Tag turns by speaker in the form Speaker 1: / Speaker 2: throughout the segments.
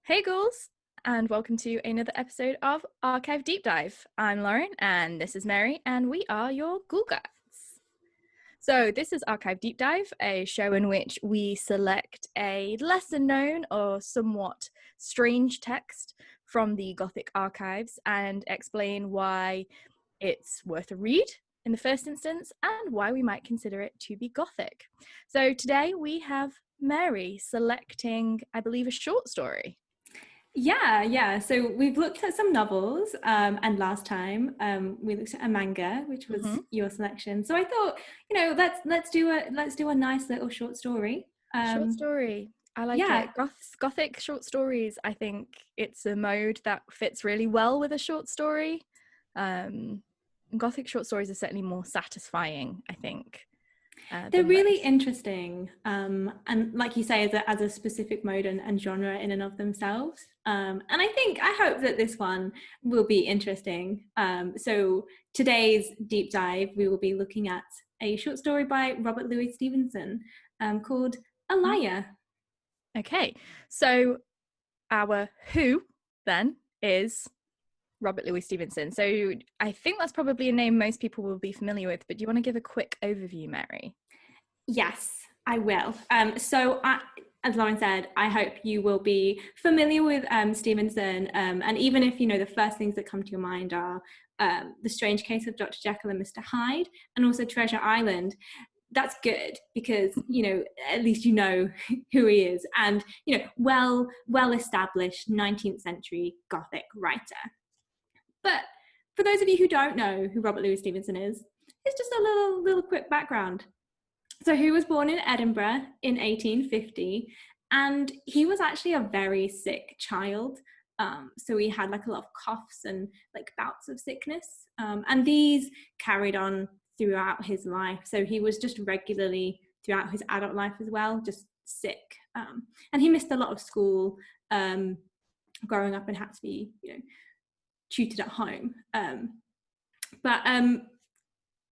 Speaker 1: Hey ghouls, and welcome to another episode of Archive Deep Dive. I'm Lauren, and this is Mary, and we are your Ghoul Guides. So this is Archive Deep Dive, a show in which we select a lesser known or somewhat strange text from the Gothic archives and explain why it's worth a read in the first instance and why we might consider it to be Gothic. So today we have Mary selecting, I believe, a short story.
Speaker 2: Yeah. So we've looked at some novels, and last time we looked at a manga, which was your selection. So I thought, let's do a nice little short story.
Speaker 1: Short story. I like it. Gothic short stories, I think it's a mode that fits really well with a short story. Gothic short stories are certainly more satisfying, I think.
Speaker 2: They're really interesting. And like you say, as a specific mode and genre in and of themselves. And I hope that this one will be interesting. So today's deep dive, we will be looking at a short story by Robert Louis Stevenson called Olalla.
Speaker 1: Okay, so our who then is Robert Louis Stevenson. So I think that's probably a name most people will be familiar with, but do you want to give a quick overview, Mary?
Speaker 2: Yes, I will. As Lauren said, I hope you will be familiar with Stevenson. And even if, the first things that come to your mind are The Strange Case of Dr. Jekyll and Mr. Hyde, and also Treasure Island, that's good because, at least you know who he is. And, well-established 19th century Gothic writer. But for those of you who don't know who Robert Louis Stevenson is, it's just a little quick background. So he was born in Edinburgh in 1850, and he was actually a very sick child. So he had a lot of coughs and bouts of sickness, and these carried on throughout his life. So he was just regularly throughout his adult life as well, just sick. And he missed a lot of school growing up and had to be, tutored at home. But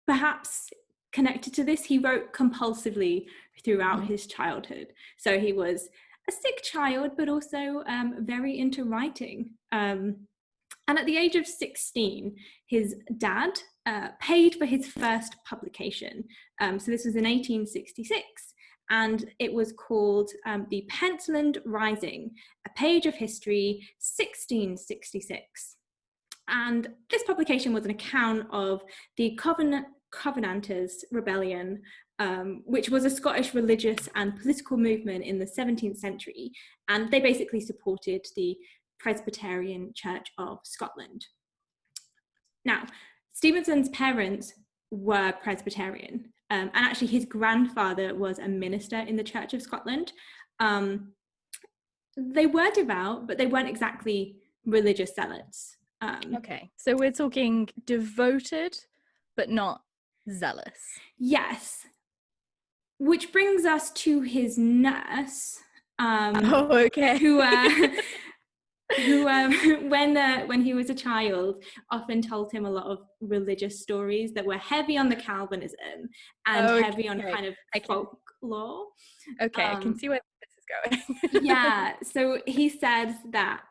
Speaker 2: perhaps connected to this, he wrote compulsively throughout his childhood. So he was a sick child, but also very into writing. And at the age of 16, his dad paid for his first publication. So this was in 1866, and it was called The Pentland Rising, A Page of History, 1666. And this publication was an account of the Covenanters Rebellion, which was a Scottish religious and political movement in the 17th century, and they basically supported the Presbyterian Church of Scotland. Now, Stevenson's parents were Presbyterian, and actually his grandfather was a minister in the Church of Scotland. They were devout, but they weren't exactly religious zealots.
Speaker 1: Okay, so we're talking devoted, but not zealous.
Speaker 2: Yes. Which brings us to his nurse.
Speaker 1: Okay.
Speaker 2: Who when he was a child, often told him a lot of religious stories that were heavy on the Calvinism and heavy on kind of folklore.
Speaker 1: Okay, I can see where this is going.
Speaker 2: Yeah, so he said that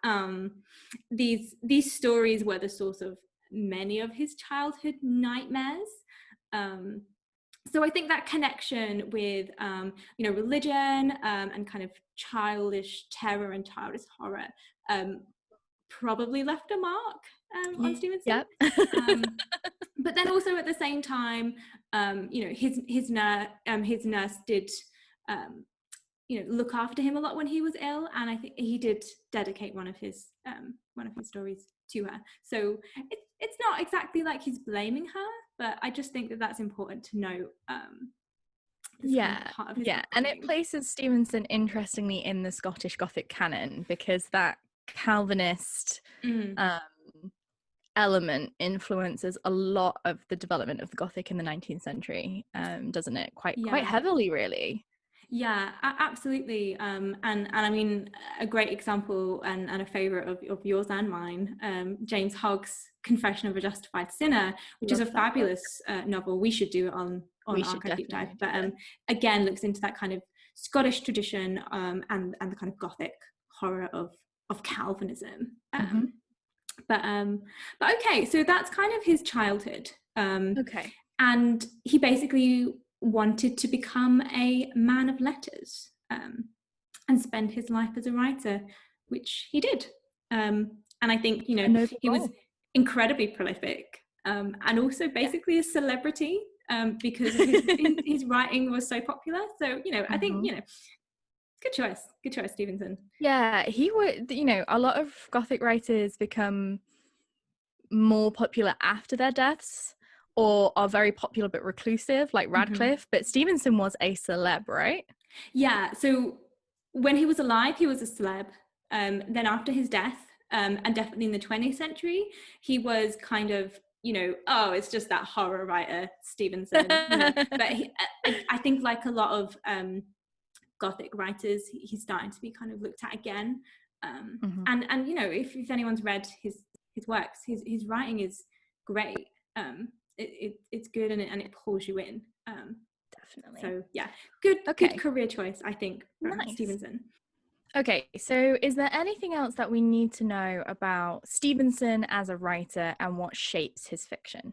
Speaker 2: these stories were the source of many of his childhood nightmares. So I think that connection with religion and kind of childish terror and childish horror probably left a mark on Stevenson.
Speaker 1: Yep.
Speaker 2: But then also at the same time, his nurse did look after him a lot when he was ill, and I think he did dedicate one of his stories to her. So it's not exactly like he's blaming her, but I just think that that's important to note.
Speaker 1: And it places Stevenson interestingly in the Scottish Gothic canon, because that Calvinist element influences a lot of the development of the Gothic in the 19th century, doesn't it? Quite heavily, really.
Speaker 2: Yeah, absolutely. And I mean, a great example and a favourite of yours and mine, James Hogg's Confession of a Justified Sinner, which is a fabulous novel. We should do it on Archive Deep Dive. But again, looks into that kind of Scottish tradition and the kind of Gothic horror of Calvinism.
Speaker 1: Mm-hmm.
Speaker 2: But okay, so that's kind of his childhood.
Speaker 1: Okay.
Speaker 2: And he basically wanted to become a man of letters, and spend his life as a writer, which he did. And I think,
Speaker 1: A noble
Speaker 2: he was
Speaker 1: goal.
Speaker 2: incredibly prolific, and also basically a celebrity, because his writing was so popular. So, I think, good choice, Stevenson.
Speaker 1: Yeah, he would, a lot of Gothic writers become more popular after their deaths or are very popular but reclusive, like Radcliffe. But Stevenson was a celeb, right?
Speaker 2: Yeah, so when he was alive, he was a celeb. Then after his death, and definitely in the 20th century, he was kind of, oh, it's just that horror writer, Stevenson. But I think like a lot of Gothic writers, he's starting to be kind of looked at again. And if anyone's read his works, his writing is great. It's good, and it pulls you in.
Speaker 1: Definitely.
Speaker 2: So yeah, good career choice, I think, from
Speaker 1: Nice.
Speaker 2: Stevenson.
Speaker 1: Okay, so is there anything else that we need to know about Stevenson as a writer and what shapes his fiction?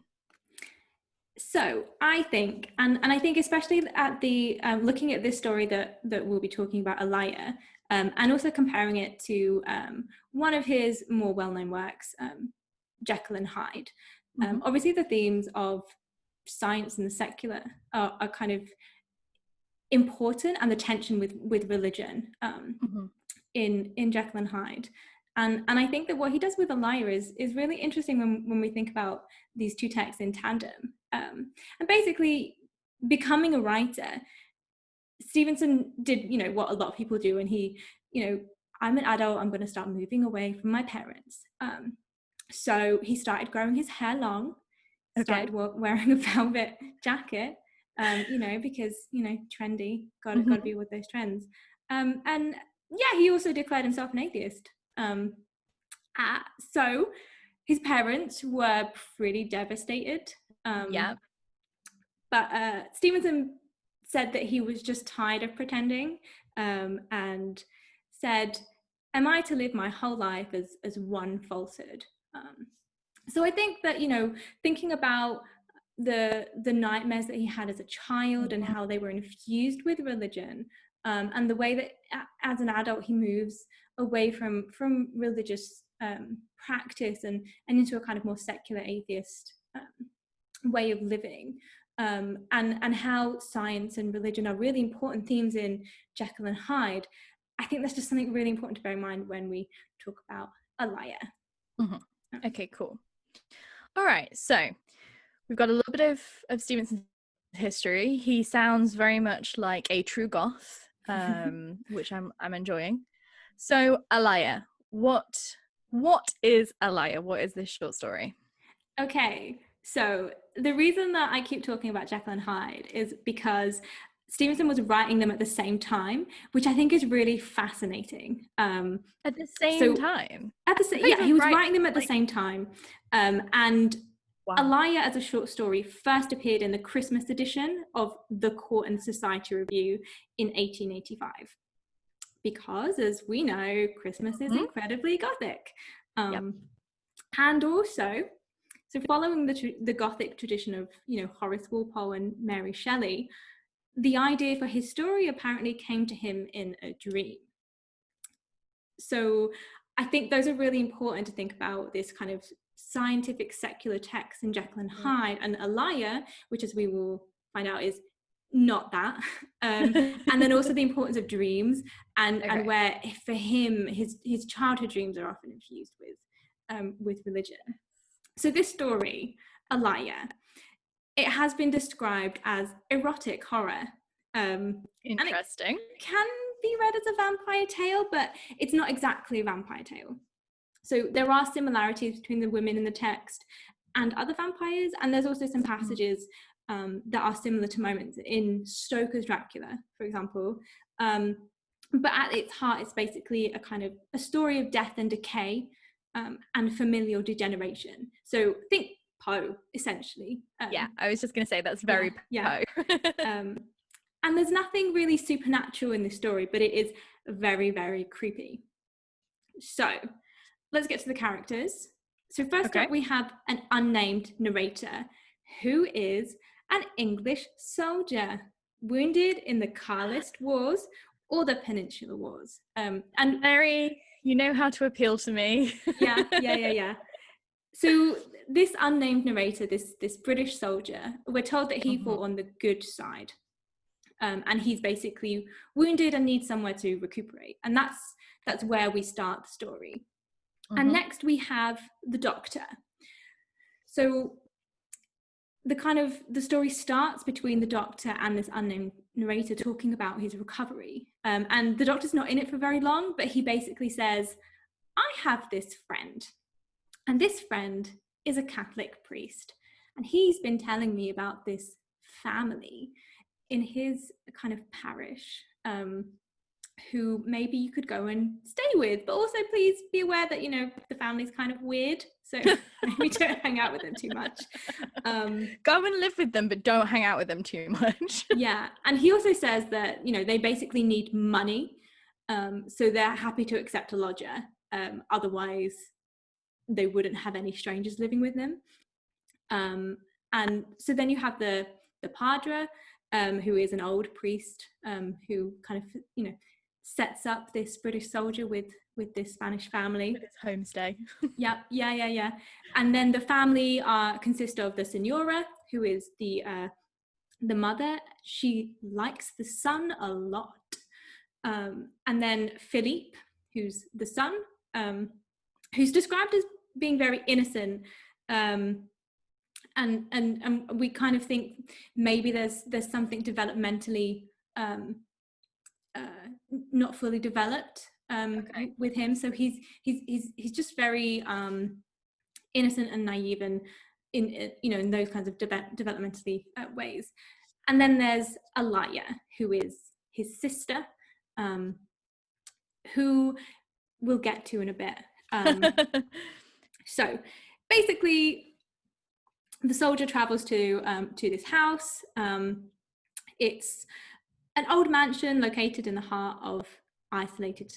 Speaker 2: So I think, and I think especially at the looking at this story that we'll be talking about, Olalla, and also comparing it to one of his more well-known works, Jekyll and Hyde. Obviously, the themes of science and the secular are kind of important, and the tension with religion in Jekyll and Hyde. And I think that what he does with Olalla is really interesting when we think about these two texts in tandem. And basically, becoming a writer, Stevenson did, what a lot of people do, and he, I'm an adult, I'm going to start moving away from my parents. So he started growing his hair long, started wearing a velvet jacket, because, trendy, gotta be with those trends. And yeah, he also declared himself an atheist. So his parents were pretty devastated. But Stevenson said that he was just tired of pretending, and said, am I to live my whole life as one falsehood? So I think that, thinking about the nightmares that he had as a child and how they were infused with religion, and the way that as an adult he moves away from religious practice and into a kind of more secular atheist way of living, and how science and religion are really important themes in Jekyll and Hyde. I think that's just something really important to bear in mind when we talk about Olalla.
Speaker 1: Okay, cool. All right, so we've got a little bit of Stevenson's history. He sounds very much like a true goth, which I'm enjoying. So Olalla, what is Olalla? What is this short story?
Speaker 2: Okay, so the reason that I keep talking about Jekyll and Hyde is because Stevenson was writing them at the same time, which I think is really fascinating.
Speaker 1: At the same time?
Speaker 2: He was writing them at the same time. And wow. Olalla as a short story first appeared in the Christmas edition of the Court and Society Review in 1885. Because, as we know, Christmas is incredibly Gothic. And also, so following the Gothic tradition of, Horace Walpole and Mary Shelley, the idea for his story apparently came to him in a dream. So I think those are really important to think about, this kind of scientific secular text in Jekyll and Hyde, and Olalla, which, as we will find out, is not that. And then also the importance of dreams, and where for him his childhood dreams are often infused with religion. So this story, Olalla, it has been described as erotic horror.
Speaker 1: Interesting.
Speaker 2: And it can be read as a vampire tale, but it's not exactly a vampire tale. So there are similarities between the women in the text and other vampires, and there's also some passages that are similar to moments in Stoker's Dracula, for example. But at its heart, it's basically a story of death and decay, and familial degeneration. So think Poe, essentially.
Speaker 1: I was just going to say that's very Poe.
Speaker 2: And there's nothing really supernatural in this story, but it is very, very creepy. So let's get to the characters. So first
Speaker 1: Okay.
Speaker 2: up, we have an unnamed narrator who is an English soldier wounded in the Carlist Wars or the Peninsular Wars. And
Speaker 1: Mary, you know how to appeal to me.
Speaker 2: yeah. So this unnamed narrator, this British soldier, we're told that he fought on the good side. And he's basically wounded and needs somewhere to recuperate. And that's where we start the story. And next we have the doctor. So the story starts between the doctor and this unnamed narrator talking about his recovery. And the doctor's not in it for very long, but he basically says, I have this friend, and this friend is a Catholic priest. And he's been telling me about this family in his kind of parish, who maybe you could go and stay with, but also please be aware that, you know, the family's kind of weird, so maybe don't hang out with them too much.
Speaker 1: Go and live with them, but don't hang out with them too much.
Speaker 2: Yeah, and he also says that, you know, they basically need money, so they're happy to accept a lodger, otherwise they wouldn't have any strangers living with them. And so then you have the padre, who is an old priest, who kind of, you know, sets up this British soldier with this Spanish family.
Speaker 1: With his homestay.
Speaker 2: Yeah. And then the family consist of the Senora, who is the mother. She likes the son a lot. And then Philippe, who's the son, who's described as being very innocent. And we kind of think maybe there's something developmentally not fully developed with him. So he's just very innocent and naive, and in those kinds of developmentally ways. And then there's Olalla, who is his sister, who we'll get to in a bit. So basically, the soldier travels to this house. It's an old mansion located in the heart of isolated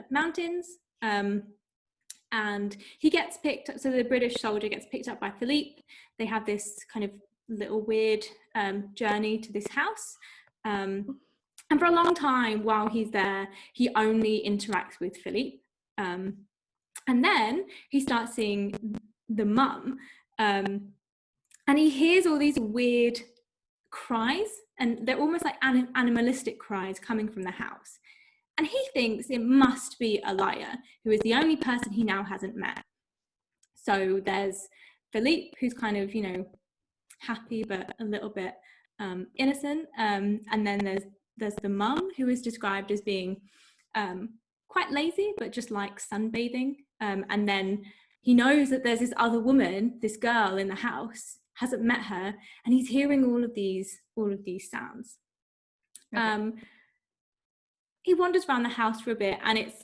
Speaker 2: mountains. And he gets picked up, so the British soldier gets picked up by Philippe. They have this kind of little weird journey to this house. And for a long time while he's there, he only interacts with Philippe. And then he starts seeing the mum. And he hears all these weird cries, and they're almost like animalistic cries coming from the house. And he thinks it must be Olalla, who is the only person he now hasn't met. So there's Philippe, who's kind of, you know, happy but a little bit innocent. And then there's the mum, who is described as being quite lazy, but just like sunbathing. And then he knows that there's this other woman, this girl in the house, hasn't met her, and he's hearing all of these sounds. Okay. He wanders around the house for a bit, and it's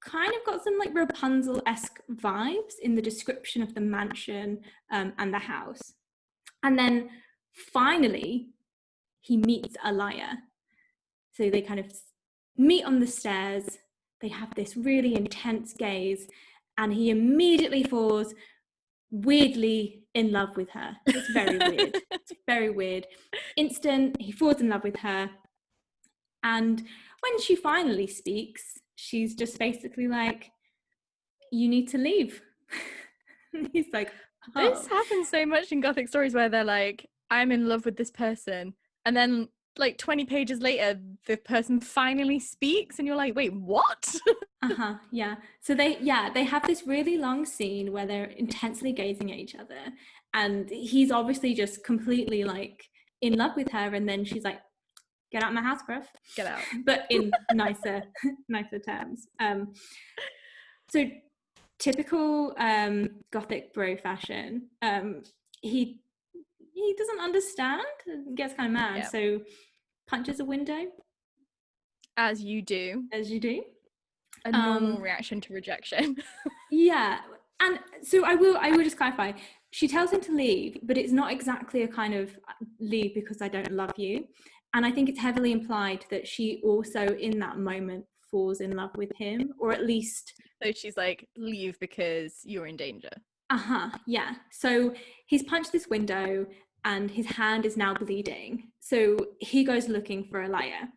Speaker 2: kind of got some like Rapunzel-esque vibes in the description of the mansion and the house. And then finally he meets Olalla. So they kind of meet on the stairs, they have this really intense gaze, and he immediately falls weirdly in love with her. It's very weird. It's very weird. Instant, he falls in love with her. And when she finally speaks, she's just basically like, you need to leave. He's like, oh.
Speaker 1: This happens so much in Gothic stories where they're like, I'm in love with this person. And then like 20 pages later, the person finally speaks and you're like, wait, what?
Speaker 2: Yeah. So they have this really long scene where they're intensely gazing at each other, and he's obviously just completely like in love with her, and then she's like, get out of my house, bruv.
Speaker 1: Get out.
Speaker 2: But in nicer terms. So typical Gothic bro fashion. He doesn't understand, gets kind of mad, yep. So punches a window.
Speaker 1: As you do. A normal reaction to rejection.
Speaker 2: Yeah. And so I will just clarify. She tells him to leave, but it's not exactly a kind of leave because I don't love you. And I think it's heavily implied that she also in that moment falls in love with him, or at least
Speaker 1: So she's like, leave because you're in danger.
Speaker 2: Yeah. So he's punched this window and his hand is now bleeding. So he goes looking for Olalla.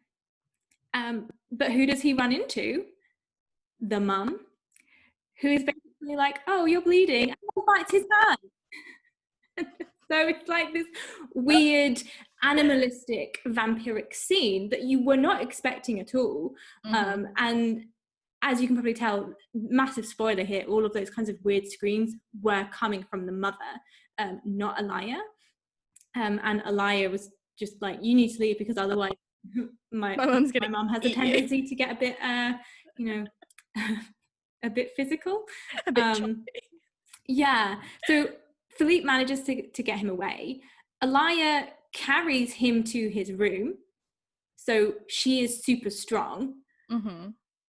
Speaker 2: But who does he run into? The mum, who is basically like, oh, you're bleeding, and bites his hand. So it's like this weird animalistic vampiric scene that you were not expecting at all. And as you can probably tell, massive spoiler here, all of those kinds of weird screams were coming from the mother, not Olalla. And Olalla was just like, you need to leave because otherwise my mum has a tendency to get a bit, a bit physical.
Speaker 1: A bit
Speaker 2: yeah. So Philippe manages to get him away. Olalla carries him to his room. So she is super strong.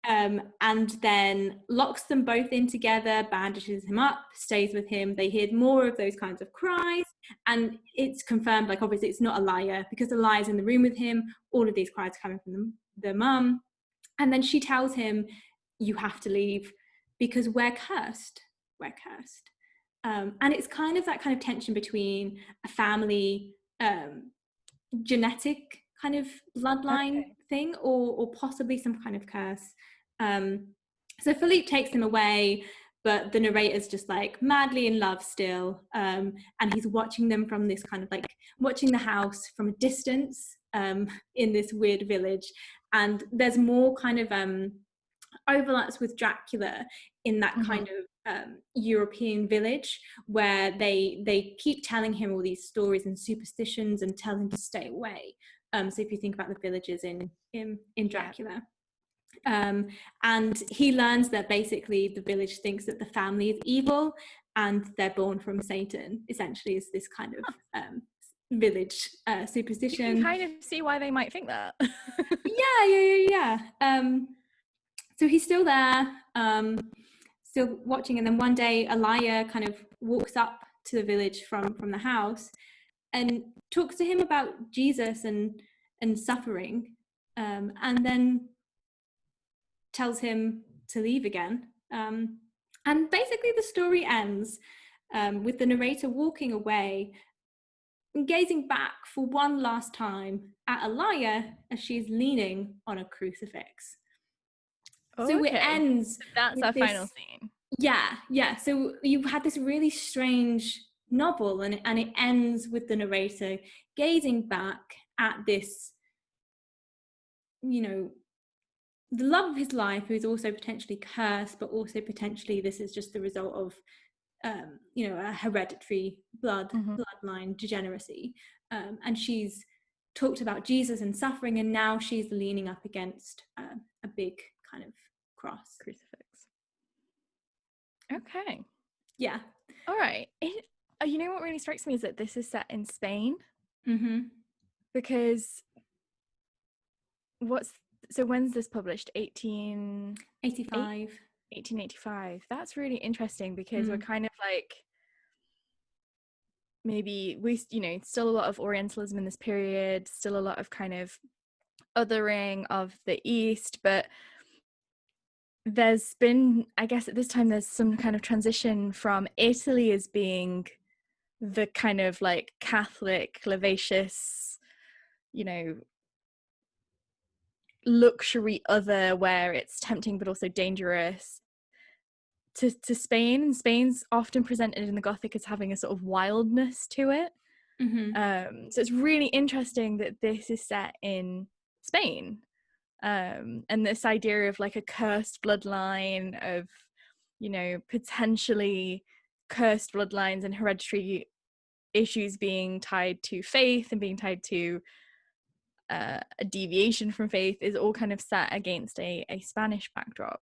Speaker 2: And then locks them both in together, bandages him up, stays with him. They hear more of those kinds of cries, and it's confirmed, like, obviously it's not Olalla, because Olalla's in the room with him. All of these cries are coming from the mum. And then she tells him, you have to leave because we're cursed. We're cursed. And it's kind of that kind of tension between a family genetic kind of bloodline thing, or possibly some kind of curse. So Philippe takes him away, but the narrator's just like madly in love still, and he's watching them from this kind of like watching the house from a distance, in this weird village. And there's more kind of overlaps with Dracula in that kind of European village, where they keep telling him all these stories and superstitions and tell him to stay away. So if you think about the villages in Dracula, and he learns that basically the village thinks that the family is evil and they're born from Satan, essentially, is this kind of village superstition.
Speaker 1: You can kind of see why they might think that.
Speaker 2: Yeah. So he's still there, still watching, and then one day Olalla kind of walks up to the village from the house and talks to him about Jesus and suffering, and then tells him to leave again. And basically the story ends with the narrator walking away and gazing back for one last time at Olalla as she's leaning on a crucifix. So it ends.
Speaker 1: That's our final scene.
Speaker 2: Yeah. So you've had this really strange novel, and it ends with the narrator gazing back at this, the love of his life, who is also potentially cursed, but also potentially this is just the result of, a hereditary bloodline degeneracy. And she's talked about Jesus and suffering, and now she's leaning up against a big kind of crucifix.
Speaker 1: Okay.
Speaker 2: Yeah.
Speaker 1: All right. You know what really strikes me is that this is set in Spain. Because when's this published?
Speaker 2: 1885.
Speaker 1: 1885. That's really interesting, because we're kind of like, maybe we, still a lot of Orientalism in this period, still a lot of kind of othering of the East, but there's been, I guess at this time, there's some kind of transition from Italy as being the kind of like Catholic, layvious, luxury other, where it's tempting but also dangerous, to Spain. And Spain's often presented in the Gothic as having a sort of wildness to it. So it's really interesting that this is set in Spain. And this idea of like a cursed bloodline, of potentially cursed bloodlines and hereditary issues being tied to faith and being tied to a deviation from faith, is all kind of set against a Spanish backdrop.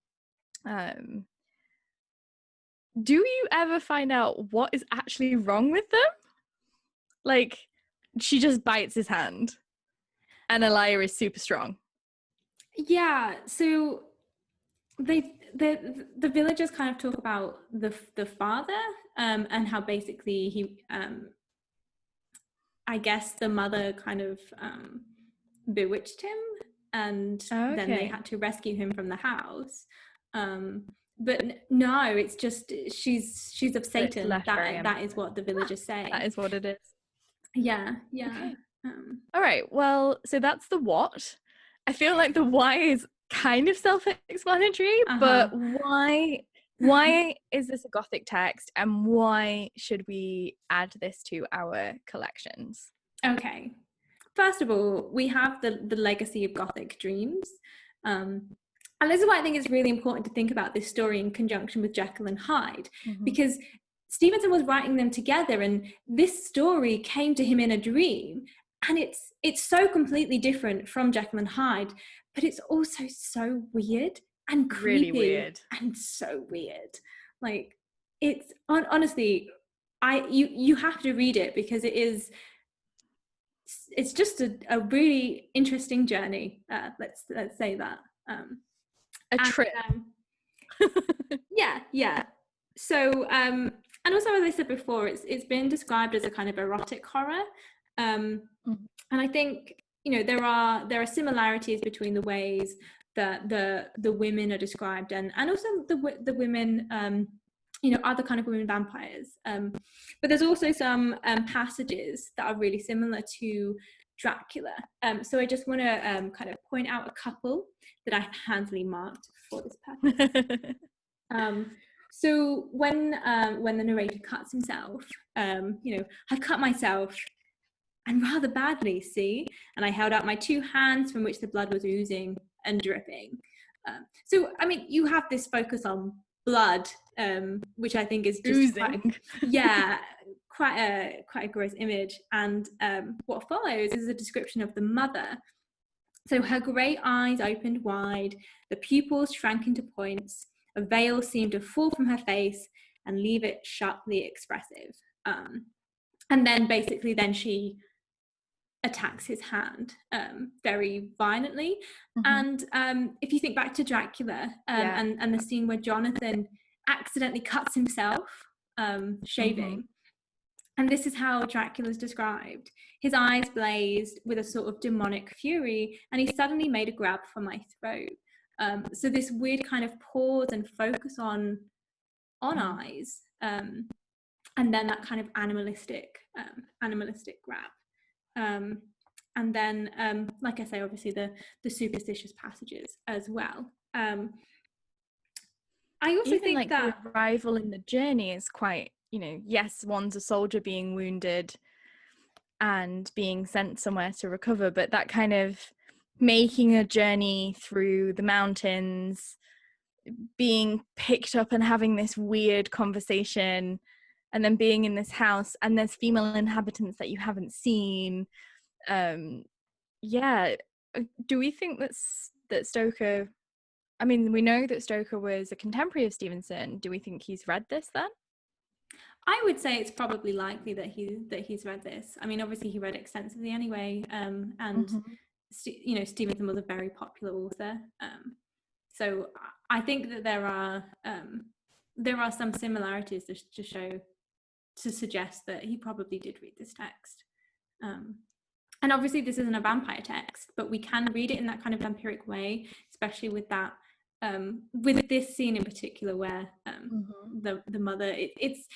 Speaker 1: Do you ever find out what is actually wrong with them? Like, she just bites his hand and Olalla is super strong.
Speaker 2: Yeah, so the villagers kind of talk about the father, and how basically he, I guess the mother kind of bewitched him, and
Speaker 1: Oh,
Speaker 2: then they
Speaker 1: okay.
Speaker 2: had to rescue him from the house. But no, it's just she's of
Speaker 1: But it's
Speaker 2: Satan.
Speaker 1: left very
Speaker 2: That is
Speaker 1: ambiguous.
Speaker 2: what the villagers say.
Speaker 1: That is what it is.
Speaker 2: Yeah.
Speaker 1: Okay.
Speaker 2: Um,
Speaker 1: All right. Well, so that's the what. I feel like the why is kind of self-explanatory,
Speaker 2: uh-huh.
Speaker 1: but why is this a Gothic text, and why should we add this to our collections?
Speaker 2: Okay. First of all, we have the legacy of Gothic dreams. And this is why I think it's really important to think about this story in conjunction with Jekyll and Hyde, because Stevenson was writing them together, and this story came to him in a dream. And it's so completely different from Jekyll and Hyde, but it's also so weird and creepy.
Speaker 1: Really weird.
Speaker 2: And so weird. Like, it's honestly, you have to read it, because it's just a really interesting journey. Let's say that.
Speaker 1: A trip.
Speaker 2: Yeah. So and also, as I said before, it's been described as a kind of erotic horror, and I think, you know, there are similarities between the ways that the women are described, and also the women, you know, other kind of women vampires. But there's also some passages that are really similar to Dracula. So I just want to kind of point out a couple that I have handily marked for this purpose. So when the narrator cuts himself, you know, I cut myself, and rather badly, see, and I held out my two hands from which the blood was oozing and dripping. So, I mean, you have this focus on blood, which I think is just quite a gross image. And what follows is a description of the mother. So her great eyes opened wide, the pupils shrank into points, a veil seemed to fall from her face and leave it sharply expressive. And then basically she attacks his hand very violently. And if you think back to Dracula, and the scene where Jonathan accidentally cuts himself shaving, and this is how Dracula's described. His eyes blazed with a sort of demonic fury, and he suddenly made a grab for my throat. So this weird kind of pause and focus on eyes, and then that kind of animalistic grab. And then, like I say, obviously the superstitious passages as well. I also think that
Speaker 1: the arrival in the journey is quite, you know, yes, one's a soldier being wounded and being sent somewhere to recover, but that kind of making a journey through the mountains, being picked up and having this weird conversation, and then being in this house and there's female inhabitants that you haven't seen. Do we think that Stoker, I mean, we know that Stoker was a contemporary of Stevenson. Do we think he's read this then?
Speaker 2: I would say it's probably likely that he's read this. I mean, obviously he read it extensively anyway, and you know, Stevenson was a very popular author. So I think that there are some similarities to suggest that he probably did read this text. And obviously this isn't a vampire text, but we can read it in that kind of vampiric way, especially with that with this scene in particular where the mother, it's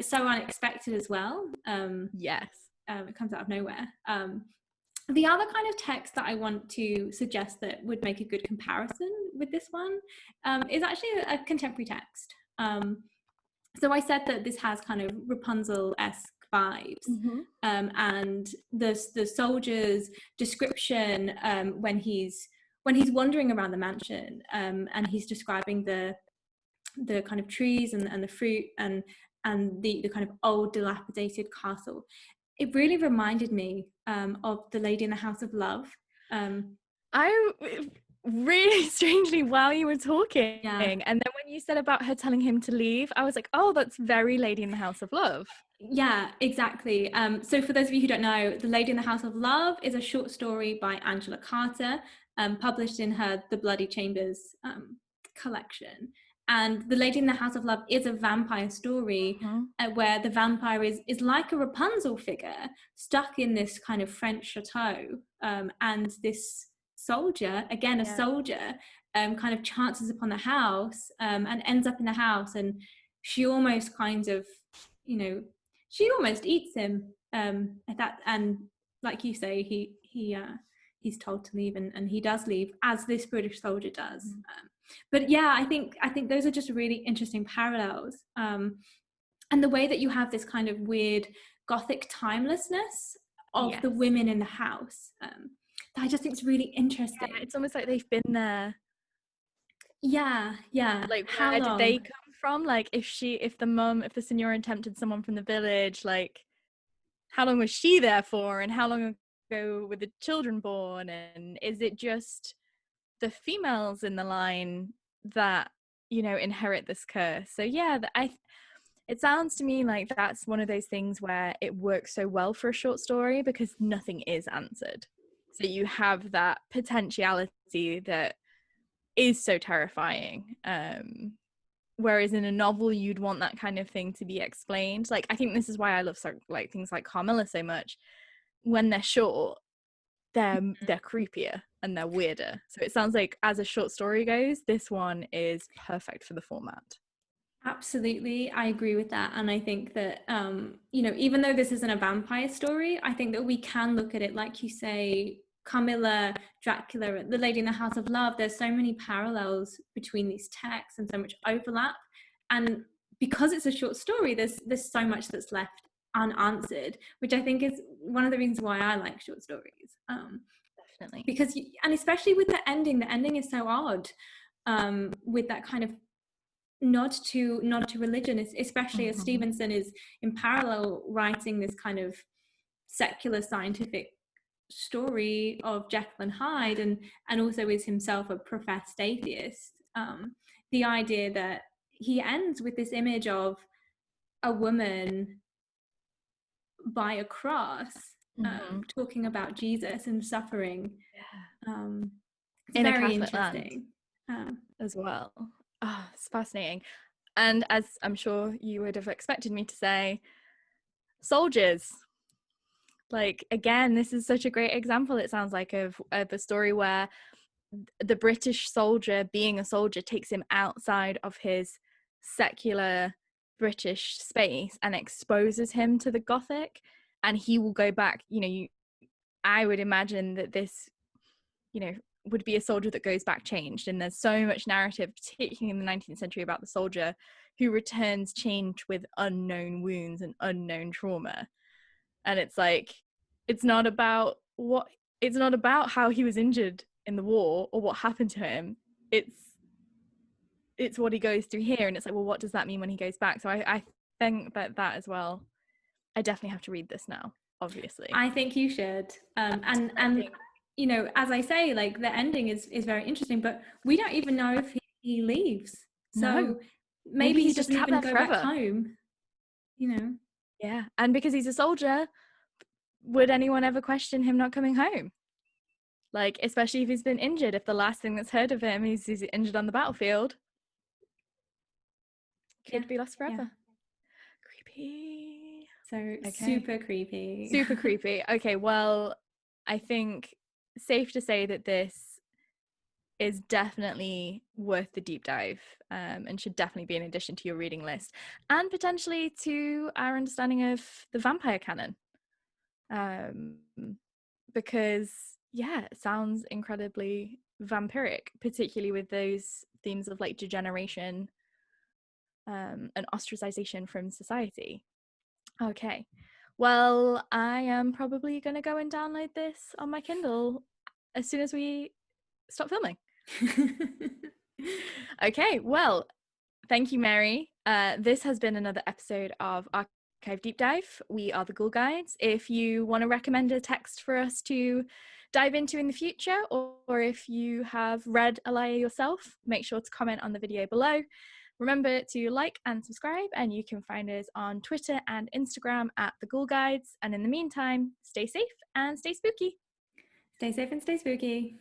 Speaker 2: so unexpected as well. It comes out of nowhere. The other kind of text that I want to suggest that would make a good comparison with this one is actually a contemporary text. So I said that this has kind of Rapunzel-esque vibes, and the soldier's description when he's wandering around the mansion, and he's describing the kind of trees and the fruit and the kind of old dilapidated castle. It really reminded me of The Lady in the House of Love.
Speaker 1: I really strangely while you were talking, and then when you said about her telling him to leave, I was like, oh, that's very Lady in the House of Love.
Speaker 2: Yeah, exactly. So for those of you who don't know, The Lady in the House of Love is a short story by Angela Carter, published in her The Bloody Chambers collection. And The Lady in the House of Love is a vampire story where the vampire is like a Rapunzel figure stuck in this kind of French chateau, and this soldier, again a soldier, kind of chances upon the house, and ends up in the house, and she almost kind of, you know, she almost eats him, at that, and like you say, he's told to leave, and he does leave, as this British soldier does. But yeah, I think those are just really interesting parallels, and the way that you have this kind of weird Gothic timelessness of the women in the house, that I just think is really interesting.
Speaker 1: Yeah, it's almost like they've been there.
Speaker 2: Yeah.
Speaker 1: Like,
Speaker 2: how
Speaker 1: where
Speaker 2: long
Speaker 1: did they come from? Like, if the Signoran tempted someone from the village, like, how long was she there for, and how long ago were the children born, and is it just the females in the line that, you know, inherit this curse? So yeah, it sounds to me like that's one of those things where it works so well for a short story because nothing is answered. So you have that potentiality that is so terrifying. Whereas in a novel, you'd want that kind of thing to be explained. Like, I think this is why I love like things like Carmilla so much. When they're short, they're creepier and they're weirder. So it sounds like, as a short story goes, this one is perfect for the format.
Speaker 2: Absolutely, I agree with that. And I think that, you know, even though this isn't a vampire story, I think that we can look at it, like you say, Camilla, Dracula, The Lady in the House of Love. There's so many parallels between these texts and so much overlap. And because it's a short story, there's so much that's left unanswered, which I think is one of the reasons why I like short stories.
Speaker 1: Definitely.
Speaker 2: Because, and especially with the ending is so odd, with that kind of nod to religion, especially as Stevenson is in parallel writing this kind of secular scientific story of Jekyll and Hyde, and also is himself a professed atheist. The idea that he ends with this image of a woman by a cross, talking about Jesus and suffering, it's
Speaker 1: in
Speaker 2: very
Speaker 1: a Catholic
Speaker 2: interesting
Speaker 1: land, as well. Oh, it's fascinating. And as I'm sure you would have expected me to say, soldiers. Like, again, this is such a great example, it sounds like, of a story where the British soldier, being a soldier, takes him outside of his secular British space and exposes him to the Gothic, and he will go back. You know, I would imagine that this, you know, would be a soldier that goes back changed, and there's so much narrative, particularly in the 19th century, about the soldier who returns changed with unknown wounds and unknown trauma. And it's like, it's not about how he was injured in the war or what happened to him. It's what he goes through here, and it's like, well, what does that mean when he goes back? So I think that as well, I definitely have to read this now, obviously.
Speaker 2: I think you should. And you know, as I say, like, the ending is very interesting, but we don't even know if he leaves. So maybe he doesn't even go back home, you know.
Speaker 1: Yeah, and because he's a soldier, would anyone ever question him not coming home? Like, especially if he's been injured, if the last thing that's heard of him is he's injured on the battlefield, could be lost forever. Creepy.
Speaker 2: So super creepy.
Speaker 1: Super creepy. Okay, well, I think safe to say that this is definitely worth the deep dive, and should definitely be an addition to your reading list, and potentially to our understanding of the vampire canon, because it sounds incredibly vampiric, particularly with those themes of like degeneration, and ostracization from society. Okay, well, I am probably going to go and download this on my Kindle as soon as we stop filming. Okay, well, thank you, Mary. This has been another episode of Archive Deep Dive. We are the Ghoul Guides. If you want to recommend a text for us to dive into in the future, or if you have read Olalla yourself, make sure to comment on the video below. Remember to like and subscribe, and you can find us on Twitter and Instagram at the Ghoul Guides. And in the meantime, stay safe and stay spooky.
Speaker 2: Stay safe and stay spooky.